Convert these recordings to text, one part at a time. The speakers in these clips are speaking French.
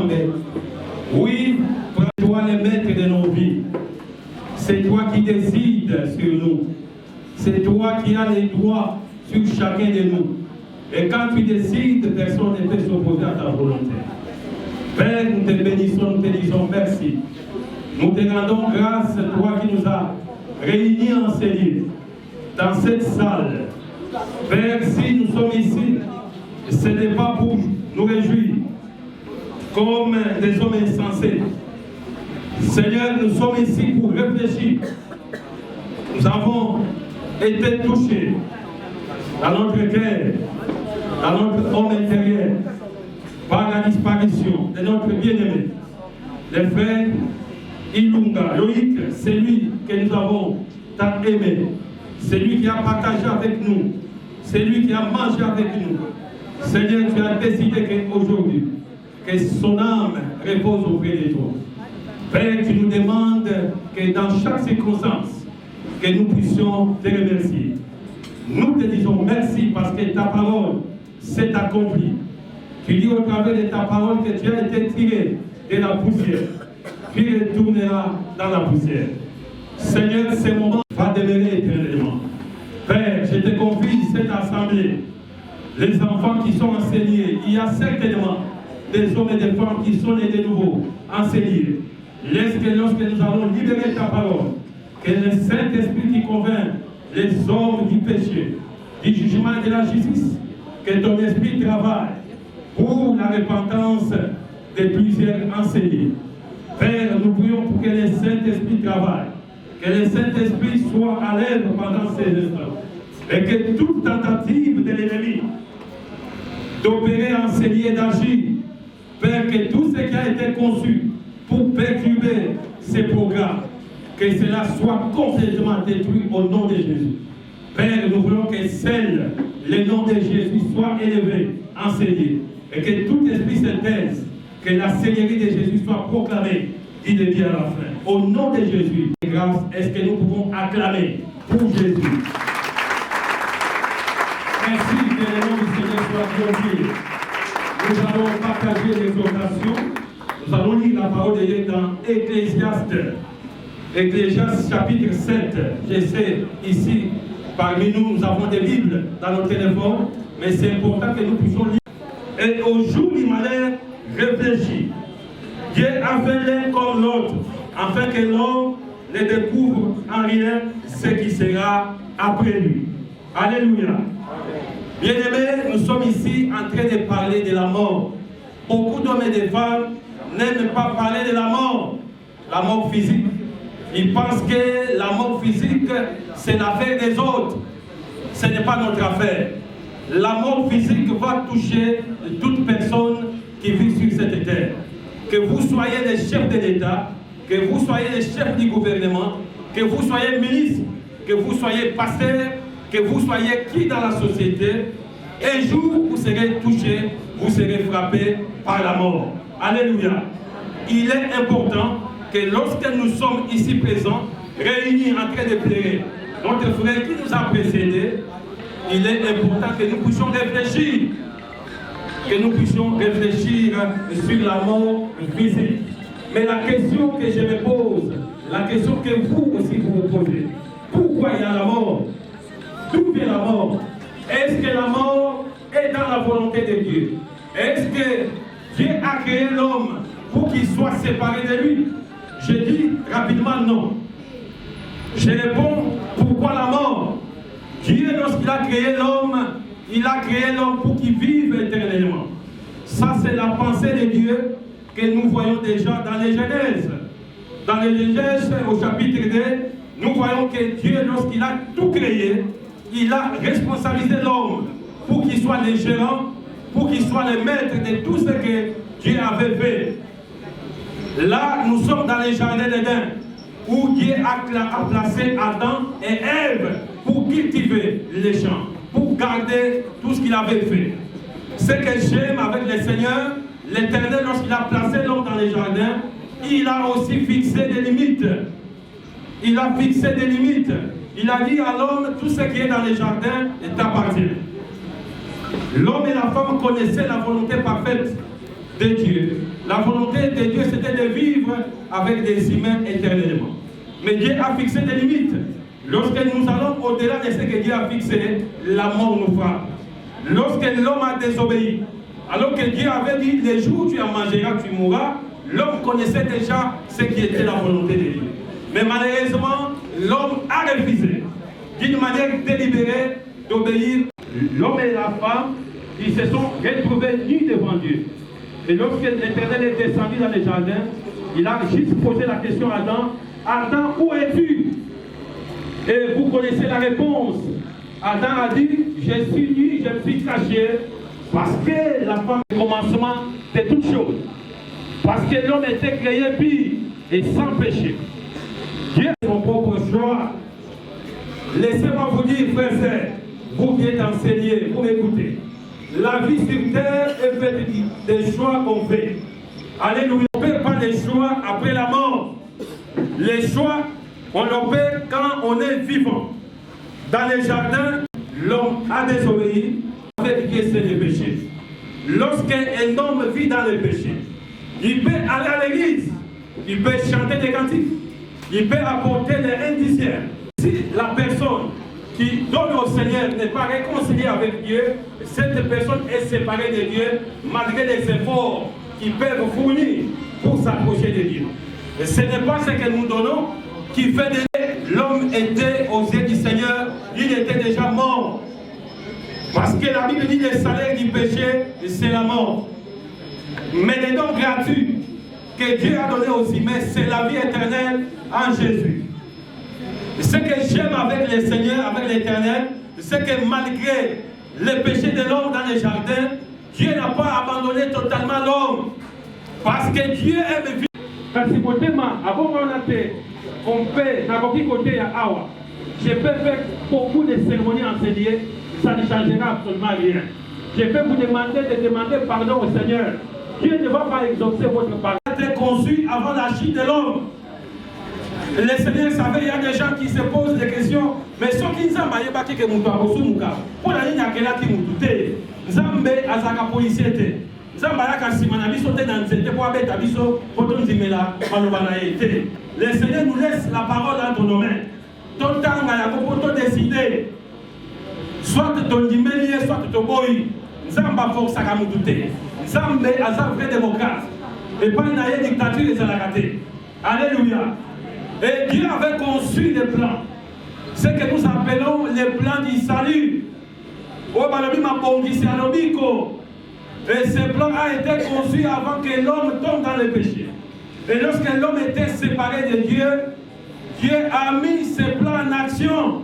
Nzambe. Oui, toi le maître de nos vies. C'est toi qui décides sur nous. C'est toi qui as les droits sur chacun de nous. Et quand tu décides, personne ne peut s'opposer à ta volonté. Père, nous te bénissons, nous te disons merci. Nous te rendons grâce, toi qui nous as réunis en ces lieux, dans cette salle. Père, si nous sommes ici, ce n'est pas pour nous réjouir comme des hommes insensés. Seigneur, nous sommes ici pour réfléchir. Nous avons été touchés dans notre cœur, dans notre homme intérieur, par la disparition de notre bien-aimé, le frère Ilunga, Loïc, c'est lui que nous avons tant aimé, c'est lui qui a partagé avec nous, c'est lui qui a mangé avec nous. Seigneur, tu as décidé qu'aujourd'hui, que son âme repose auprès de toi. Père, tu nous demandes que dans chaque circonstance, que nous puissions te remercier. Nous te disons merci parce que ta parole s'est accomplie. Tu dis au travers de ta parole que tu as été tiré de la poussière. Tu retourneras dans la poussière. Seigneur, ce moment va demeurer éternellement. Père, je te confie cette assemblée. Les enfants qui sont enseignés, il y a certainement des hommes et des femmes qui sont nés de nouveau enseignés. Laisse que lorsque nous allons libérer ta parole, que le Saint-Esprit qui convainc les hommes du péché, du jugement et de la justice, que ton esprit travaille pour la repentance de plusieurs enseignés. Père, nous prions pour que le Saint-Esprit travaille, que le Saint-Esprit soit à l'œuvre pendant ces instants, et que toute tentative de l'ennemi d'opérer, enseigner et d'agir, Père, que tout ce qui a été conçu pour perturber ces programmes, que cela soit complètement détruit au nom de Jésus. Père, nous voulons que seul le nom de Jésus soit élevé, enseigné, et que tout esprit se taise, que la Seigneurie de Jésus soit proclamée, dit de Dieu à la fin. Au nom de Jésus, grâce, est-ce que nous pouvons acclamer pour Jésus? Merci que le nom du Seigneur soit glorifié. Nous allons partager l'exhortation. Nous allons lire la parole de Dieu dans Ecclésiaste. Ecclésiaste chapitre 7. Je sais, ici, parmi nous, nous avons des Bibles dans nos téléphones, mais c'est important que nous puissions lire. Et au jour du malheur, réfléchis. Dieu a fait l'un comme l'autre, afin que l'homme ne découvre en rien ce qui sera après lui. Alléluia. Bien-aimés, nous sommes ici en train de parler de la mort. Beaucoup d'hommes et de femmes n'aiment pas parler de la mort physique. Ils pensent que la mort physique, c'est l'affaire des autres. Ce n'est pas notre affaire. La mort physique va toucher toute personne qui vit sur cette terre. Que vous soyez les chefs de l'État, que vous soyez les chefs du gouvernement, que vous soyez ministre, que vous soyez pasteur, que vous soyez qui dans la société, un jour vous serez touché, vous serez frappé par la mort. Alléluia. Il est important que lorsque nous sommes ici présents, réunis en train de pleurer, notre frère qui nous a précédés, il est important que nous puissions réfléchir. Que nous puissions réfléchir sur la mort physique. Mais la question que je me pose, la question que vous aussi vous posez, pourquoi il y a la mort? D'où vient la mort? Est-ce que la mort est dans la volonté de Dieu? Est-ce que Dieu a créé l'homme pour qu'il soit séparé de lui? Je dis rapidement non. Je réponds, pourquoi la mort? Dieu, lorsqu'il a créé l'homme, il a créé l'homme pour qu'il vive éternellement. Ça, c'est la pensée de Dieu que nous voyons déjà dans les Genèses. Dans les Genèses, au chapitre 2, nous voyons que Dieu, lorsqu'il a tout créé, il a responsabilisé l'homme pour qu'il soit le gérant, pour qu'il soit le maître de tout ce que Dieu avait fait. Là, nous sommes dans les jardins d'Éden, où Dieu a placé Adam et Ève pour cultiver les champs, pour garder tout ce qu'il avait fait. Ce que j'aime avec le Seigneur, l'Éternel, lorsqu'il a placé l'homme dans les jardins, il a aussi fixé des limites. Il a fixé des limites. Il a dit à l'homme, tout ce qui est dans les jardins t'appartient. L'homme et la femme connaissaient la volonté parfaite de Dieu. La volonté de Dieu, c'était de vivre avec des humains éternellement. Mais Dieu a fixé des limites. Lorsque nous allons au-delà de ce que Dieu a fixé, la mort nous frappe. Lorsque l'homme a désobéi, alors que Dieu avait dit, les jours où tu en mangeras, tu mourras, l'homme connaissait déjà ce qui était la volonté de Dieu. Mais malheureusement, l'homme a refusé, d'une manière délibérée, d'obéir. L'homme et la femme, ils se sont retrouvés nus devant Dieu. Et lorsque l'Éternel est descendu dans le jardin, il a juste posé la question à Adam, Adam, où es-tu? Et vous connaissez la réponse. Adam a dit, je suis nu, je me suis caché, parce que la femme est le commencement de toutes choses. Parce que l'homme était créé pur et sans péché. Dieu a son propre choix. Laissez-moi vous dire, frères et sœurs, vous qui êtes enseignés, vous m'écoutez. La vie sur terre est faite des choix qu'on fait. Alléluia. On ne fait pas les choix après la mort. Les choix, on les fait quand on est vivant. Dans les jardins, l'homme a désobéi avec Dieu, c'est le péché. Lorsqu'un homme vit dans le péché, il peut aller à l'église, il peut chanter des cantiques, il peut apporter des indiciaires. Si la personne qui donne au Seigneur n'est pas réconciliée avec Dieu, cette personne est séparée de Dieu malgré les efforts qu'ils peuvent fournir pour s'approcher de Dieu. Et ce n'est pas ce que nous donnons qui fait de l'homme était aux yeux du Seigneur, il était déjà mort. Parce que la Bible dit que le salaire du péché, c'est la mort. Mais les dons gratuits que Dieu a donnés aux humains, c'est la vie éternelle en Jésus. Ce que j'aime avec le Seigneur, avec l'Éternel, c'est que malgré les péchés de l'homme dans les jardins, Dieu n'a pas abandonné totalement l'homme. Parce que Dieu aime vivre. Kasi kotema, avant on peut, n'importe côté à Awa, je peux faire beaucoup de cérémonies enseignées, ça ne changera absolument rien. Je peux vous demander de demander pardon au Seigneur. Dieu ne va pas exaucer votre pardon. C'était conçu avant la chute de l'homme. Le Seigneur savait, il y a des gens qui se posent des questions, mais ceux qui ne savent pas que Moutou a reçu Mouka, pour la ligne à quelle qui Moutou Nzambe azaka policier te. Nzambe ayaka simana biso te dans nzete pour abeta biso poto nzimela maloba na ye te. Le Seigneur nous laisse la parole entre nos mains. Ton temps ya poto décider. Soit ton dimeli, soit ton boy. Nzambe forçaka Moutou te. Nzambe aza vrai démocrate. Et pas une dictature des alakaté. Alléluia. Et Dieu avait conçu les plans. Ce que nous appelons les plans du salut. Et ce plan a été conçu avant que l'homme tombe dans le péché. Et lorsque l'homme était séparé de Dieu, Dieu a mis ses plans en action.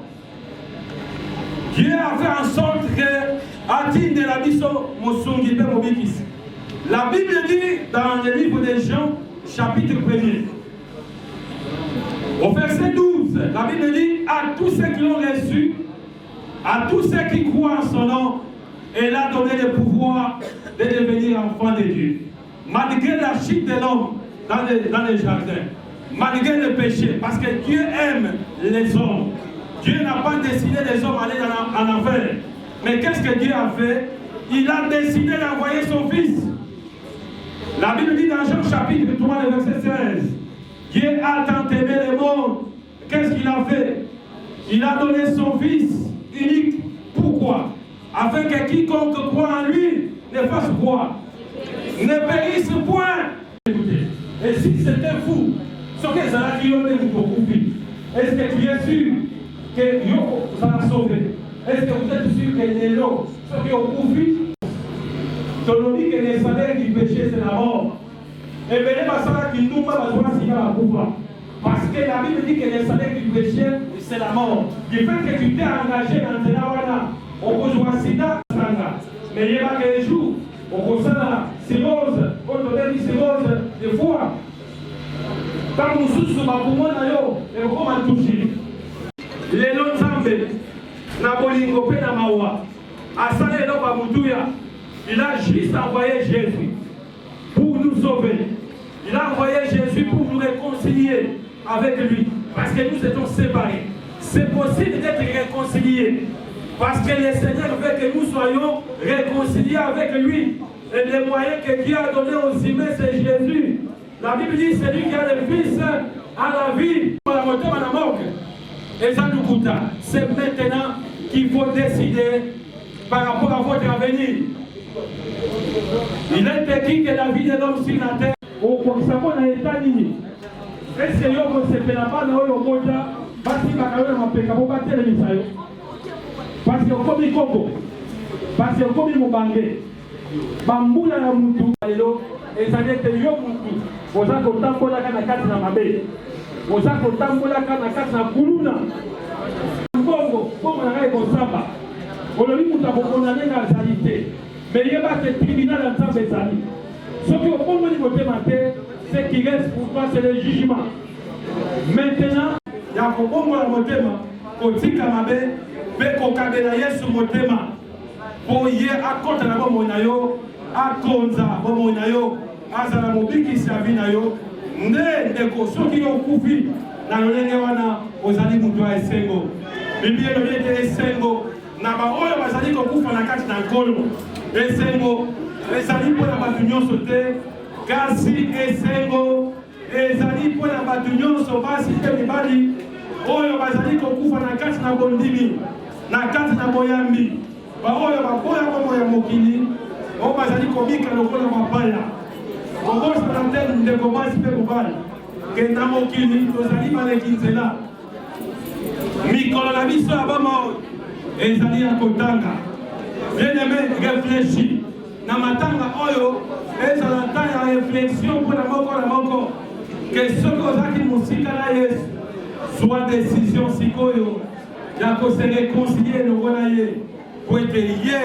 Dieu a fait en sorte que Atin de la Biso Mosungi Mobikis. La Bible dit dans le livre de Jean, chapitre 1er, au verset 12, la Bible dit à tous ceux qui l'ont reçu, à tous ceux qui croient en son nom, elle a donné le pouvoir de devenir enfants de Dieu. Malgré la chute de l'homme dans les jardins, malgré le péché, parce que Dieu aime les hommes. Dieu n'a pas décidé les hommes aller en enfer. Mais qu'est-ce que Dieu a fait? Il a décidé d'envoyer son Fils. La Bible dit dans Jean chapitre 3, le verset 16, Dieu a tant aimé le monde. Qu'est-ce qu'il a fait? Il a donné son Fils unique. Pourquoi? Afin que quiconque croit en lui ne fasse quoi? Ne périsse point. Et si c'était fou, ce que ça a dit, est-ce que tu es sûr que Dieu va sauver? Est-ce que vous êtes sûr que les lots, ceux qui ont coupé, on dit que le salaire du péché c'est la mort. Et bien, parce que la Bible dit que le salaire du péché c'est la mort. Du fait que tu t'es engagé dans ce là, on peut jouer sida, mais il n'y a pas que les jours. On constate la cirrhose, on donne une cirrhose de foie. Quand nous sommes sur ma poumon, et on commence à toucher. Les noms zambé, Nabolingo Penamawa, Asale Loba Moutouya, il a juste envoyé Jésus pour nous sauver. Il a envoyé Jésus pour nous réconcilier avec lui, parce que nous étions séparés. C'est possible d'être réconciliés, parce que le Seigneur veut que nous soyons réconciliés avec lui. Et les moyens que Dieu a donnés aux humains, c'est Jésus. La Bible dit, celui qui a le Fils a la vie. Et ça nous coûte. C'est maintenant qu'il faut décider par rapport à votre avenir. Il est écrit que la vie de l'homme sur la terre, au Kokisamo na état nini. Est-ce que vous avez pas au Moja, parce que vous avez le misayo. Parce que vous avez Congo, parce que vous avez Mobangé, Bamboula na Moutou, et ça n'est que yo Moutou. Vous avez Kotambola Kanakati na Mabe, vous avez Kotambola Kanakati na Kuluna. Congo, Congo na Kosamba. Aujourd'hui, nous avons condamné la réalité. Mais il y a pas de tribunal dans sa maison. Ce qui est au fond de votre matin, ce qui reste pour toi, c'est le jugement. Maintenant, il y a un bon mot de thème. Pour dire que ma mère, mais qu'on a sur mon thème. Pour y aller à côté de la monayo, à Konza, monayo, à Zalamobi qui servi nayo. Né de ceux qui ont coupé dans le Lengawana aux Alimoutoua et Sengo. Bibi le bien de Sengo. Na ba oyo bazali kokufa na kati na nkolo esengo ezali mpo na bato nyonso te kasi esengo ezali mpo na bato nyonso basi mpe mibali oyo bazali kokufa na kati na bondimi na kati na boyambi baoyo baboya bongo ya mokili oyo bazali kobika lokola mapaya kobosana te ndeko basi mpe mobali ke na mokili tozali baleki nzela mikolo na biso ya bomoi ezali ya kotanga bien-aimé réfléchis na matanga oyo ezala ntan ya réflexion mpo na moko na moko ke soki ozalaki mosika na yesu zwa décision sikoyo ya kose réconcilie elongo na ye po ete ye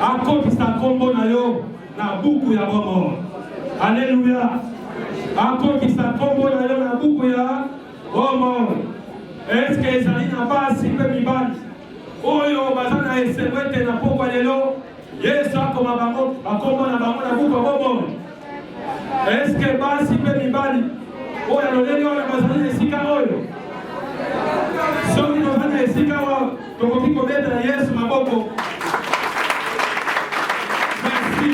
akopesa nkombo na yo na buku ya bomoi. Alleluya, akopesa nkombo na yo na buku ya bomoi. Eske ezali na basi mpe mibali oyo bazana esebete na pokwa lelo yesu akoma bango akombo na bango na buku bobo. Eske basi mpe mibali oyo aloleli oyo bazali na esika oyo soki tozali na esika oyo tokoki kobeta na yesu maboko. Merci.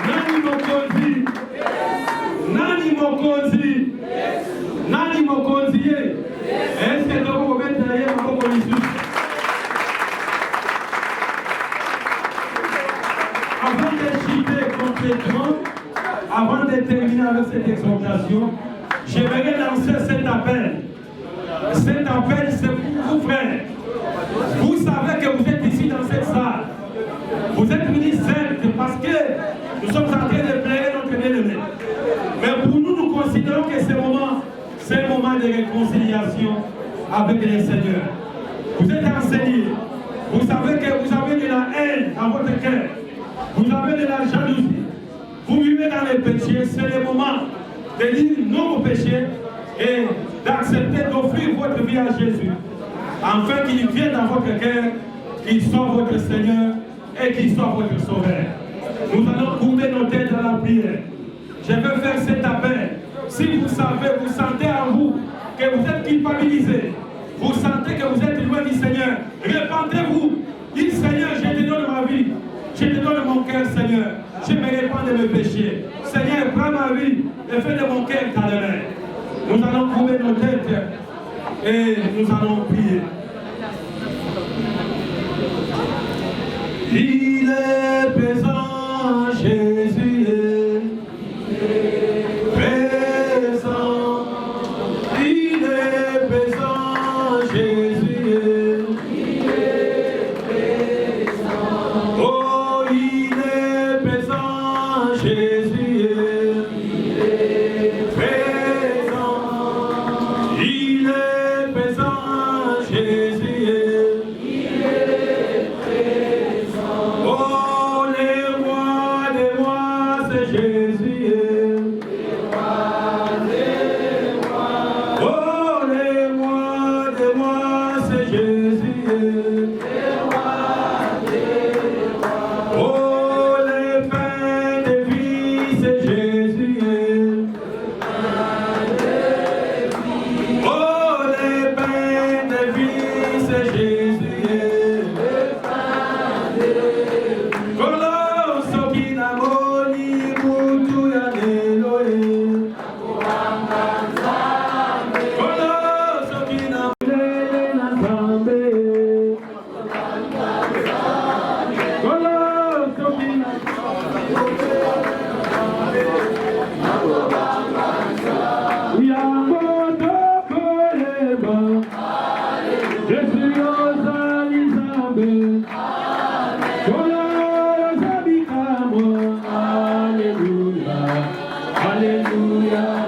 Nani mokonzi? Nani mokonzi? Nani mokonzi ye? Eske toko kobeta na ye maboko lisusu? Avant de chuter complètement, avant de terminer avec cette exhortation, j'aimerais lancer cet appel. Cet appel, c'est pour vous, frères. Vous savez que vous êtes ici dans cette salle. Vous êtes venus certes parce que nous sommes en train de plaider notre bien-aimé. Mais pour nous, nous considérons que c'est un moment de réconciliation avec le Seigneur. Vous êtes enseignés. Vous savez que vous avez de la haine dans votre cœur. Vous avez de la jalousie. Vous vivez dans le péché. C'est le moment de dire non au péché et d'accepter d'offrir votre vie à Jésus. Afin qu'il vienne dans votre cœur, qu'il soit votre Seigneur et qu'il soit votre Sauveur. Nous allons couvrir nos têtes dans la prière. Je veux faire cet appel. Si vous savez, vous sentez en vous que vous êtes culpabilisé, vous sentez que vous êtes loin du Seigneur, répentez-vous. Dites Seigneur, je te donne ma vie. Je te donne mon cœur, Seigneur. Je me répands de mes péchés. Seigneur, prends ma vie et fais de mon cœur ta demeure. Nous allons couvrir nos têtes et nous allons prier. Il est présent, Jésus est présent. Il est présent, Jésus est présent. Oh, il est présent, Jésus est présent. Il est présent, Jésus est présent. Oh, Alléluia.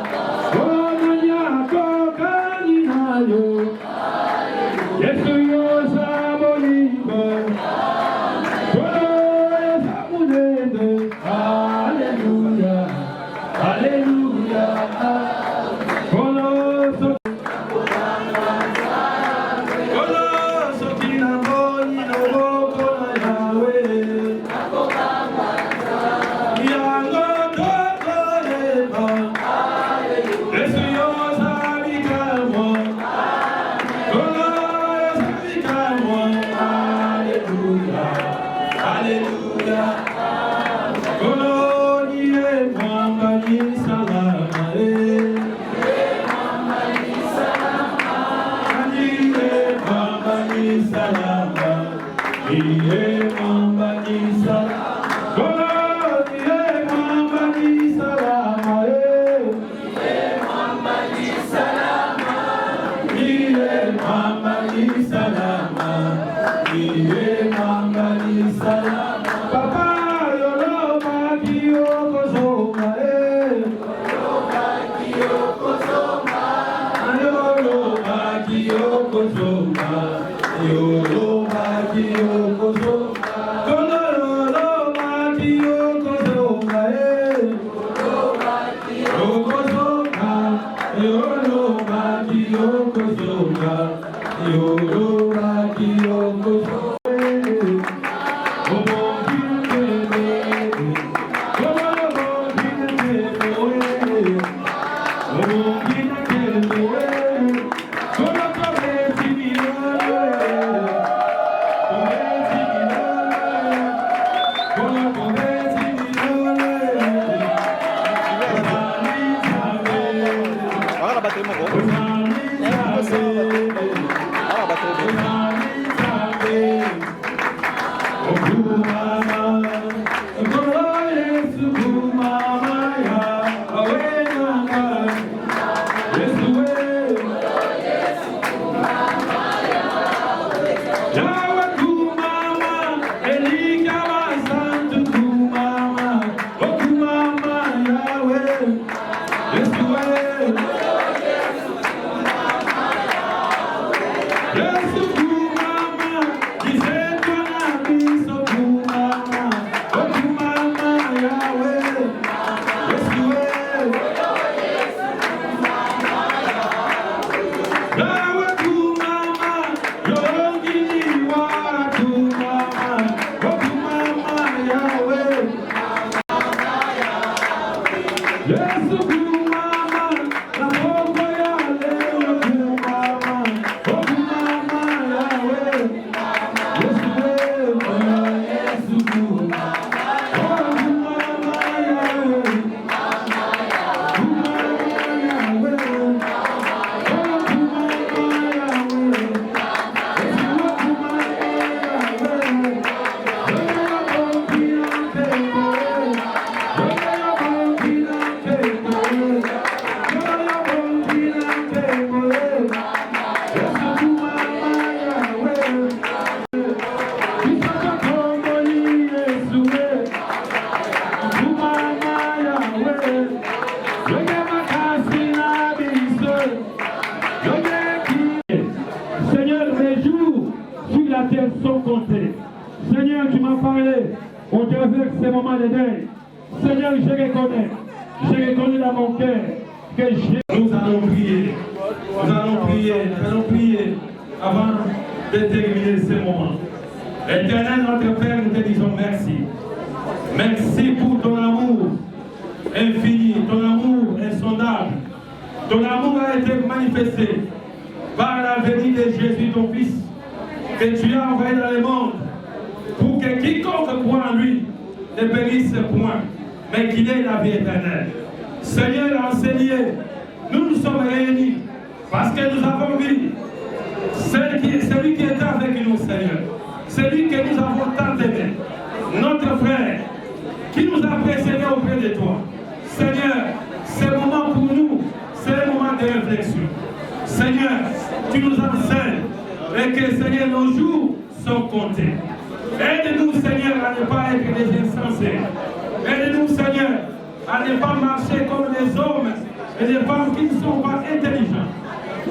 à ne pas marcher comme les hommes et les femmes qui ne sont pas intelligents.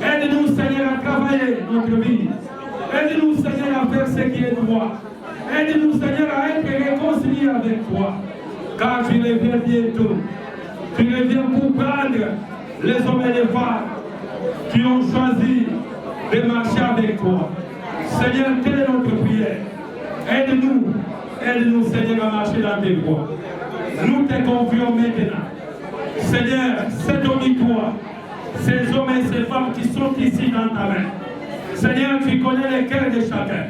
Aide-nous, Seigneur, à travailler notre vie. Aide-nous, Seigneur, à faire ce qui est droit. Aide-nous, Seigneur, à être réconciliés avec toi. Car tu reviens bientôt. Tu reviens pour prendre les hommes et les femmes qui ont choisi de marcher avec toi. Seigneur, telle est notre prière. Aide-nous, Seigneur, à marcher dans tes voies. Nous te confions maintenant. Seigneur, cet auditoire, ces hommes et ces femmes qui sont ici dans ta main. Seigneur, tu connais les cœurs de chacun.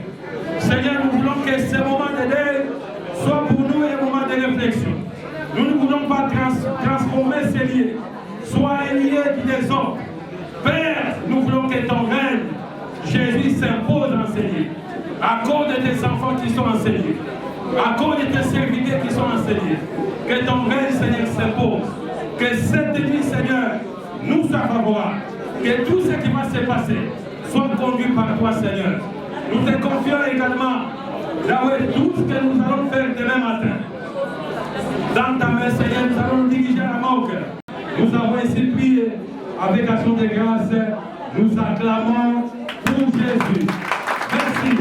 Seigneur, nous voulons que ce moment de deuil soit pour nous un moment de réflexion. Nous ne voulons pas transformer ces lieux, soit un lieu du désordre. Père, nous voulons que ton règne, Jésus, s'impose en ces lieux. À cause de tes enfants qui sont en ces lieux. À cause de tes serviteurs qui sont en ces lieux. Que ton règne, Seigneur, s'impose. Que cette nuit, Seigneur, nous soit favorable. Que tout ce qui va se passer soit conduit par toi, Seigneur. Nous te confions également tout ce que nous allons faire demain matin. Dans ta main, Seigneur, nous allons nous diriger à la mort. Nous avons ainsi prié avec action de grâce. Nous acclamons pour Jésus. Merci.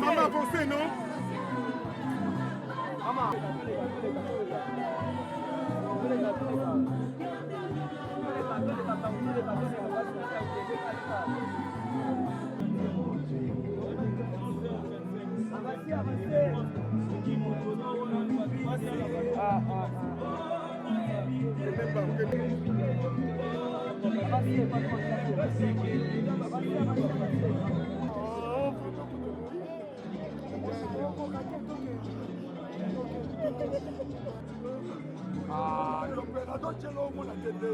Maman, avancez, non? Ah, l'opérateur de l'homme a été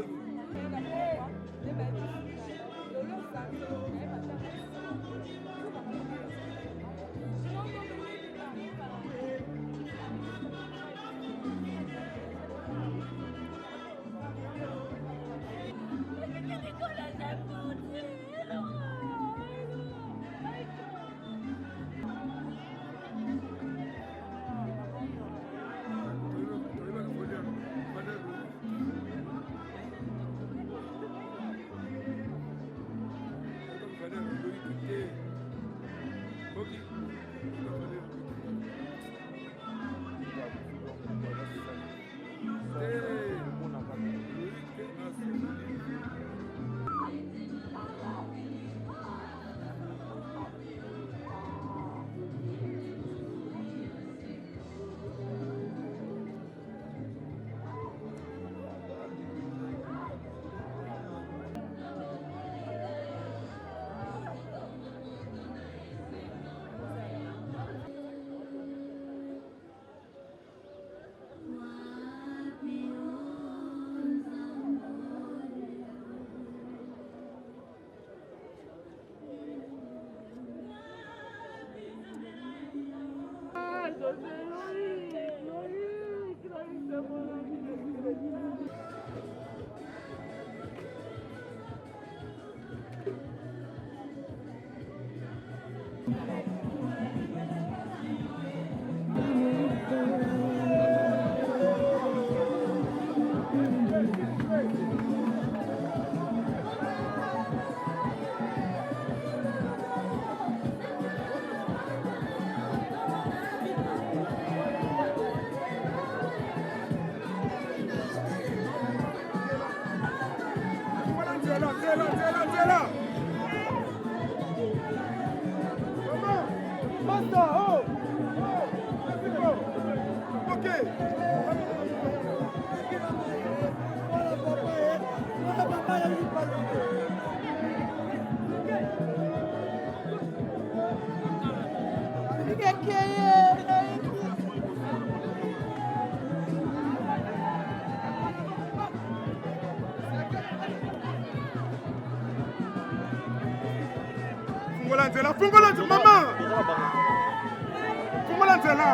là. Maman, oh. Ok. Fungolanzela, fungolanzela, maman. Fungolanzela.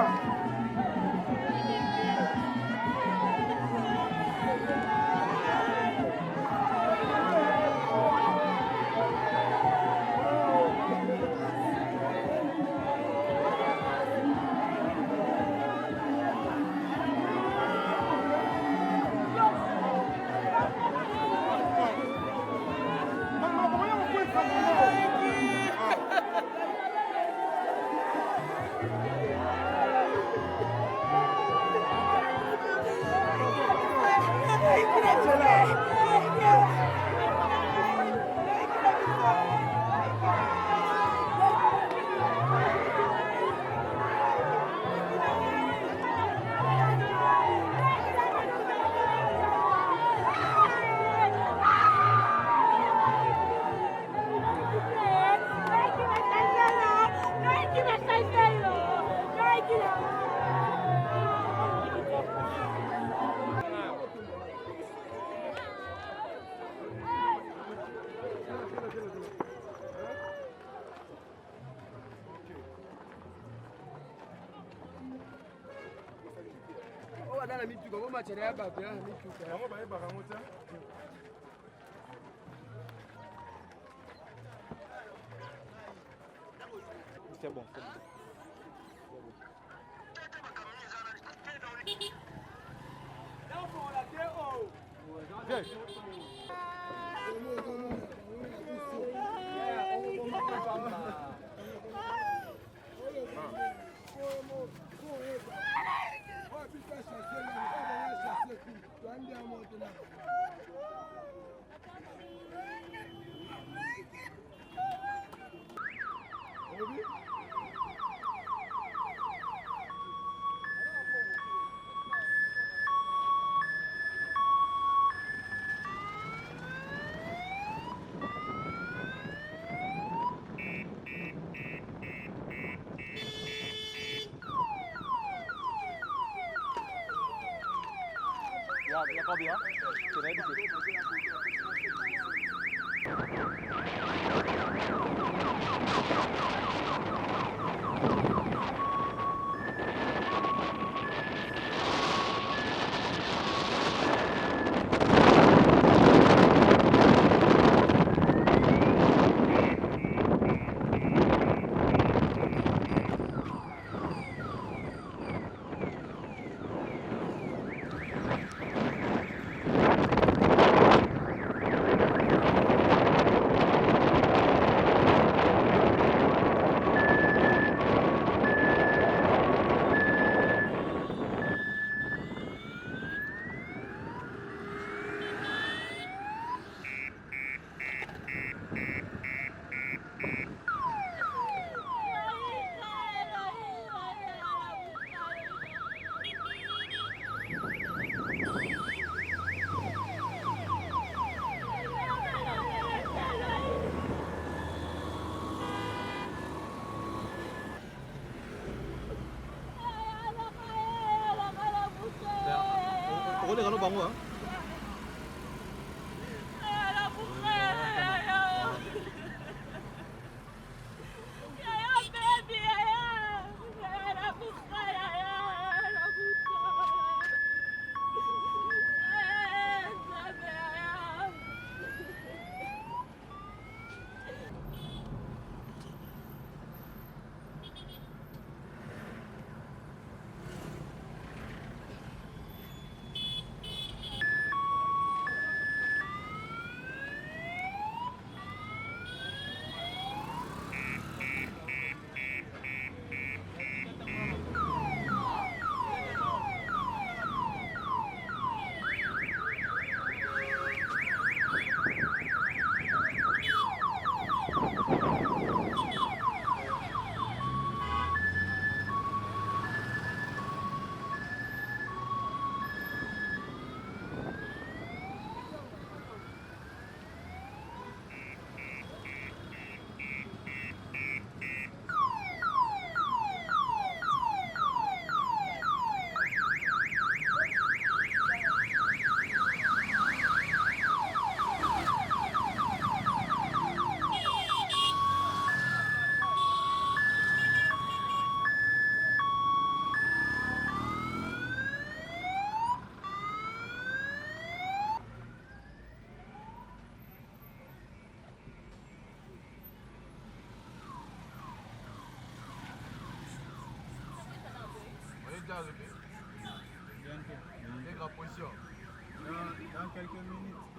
C'est bon. Il y a combien? C'est l'habitude. Boleh kalau bangun ah. Dans quelques minutes.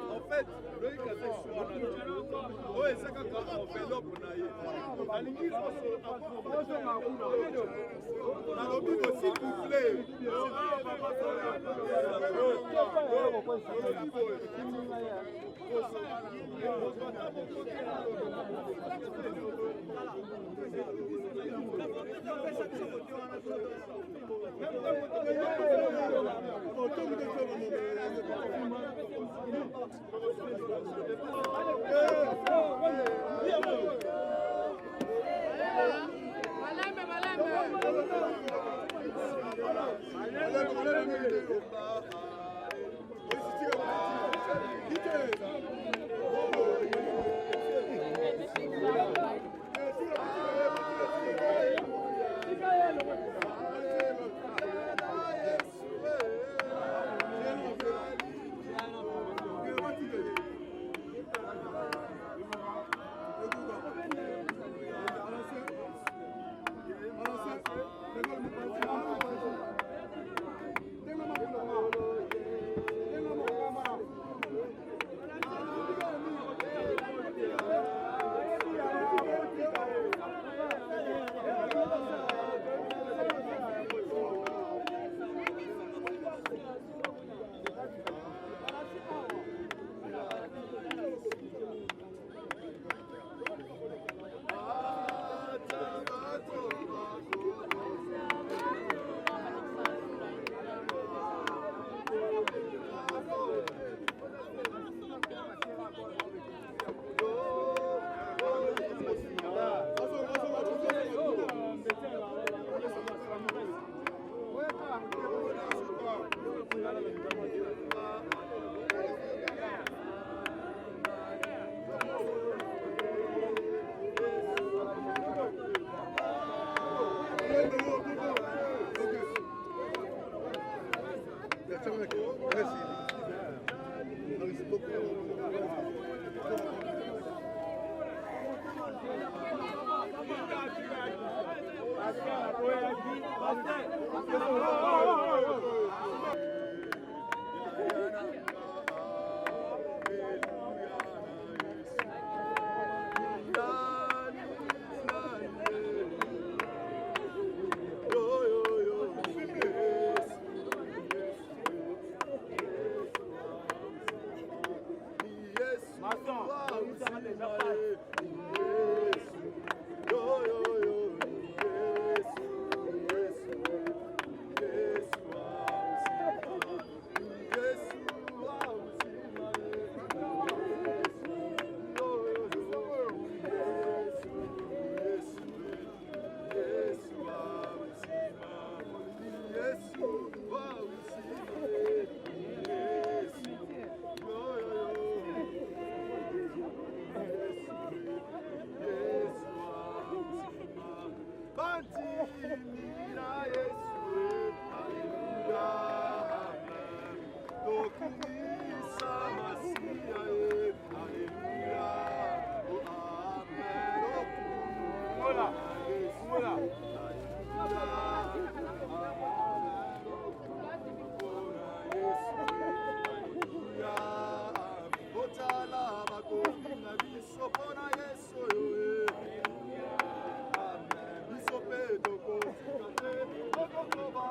En fait, c'est quand on fait l'open. S'il vous plaît.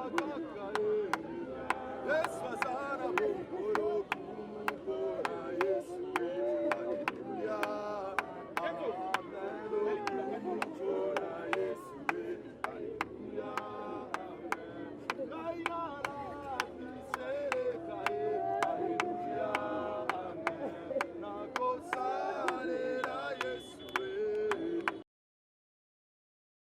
kaka.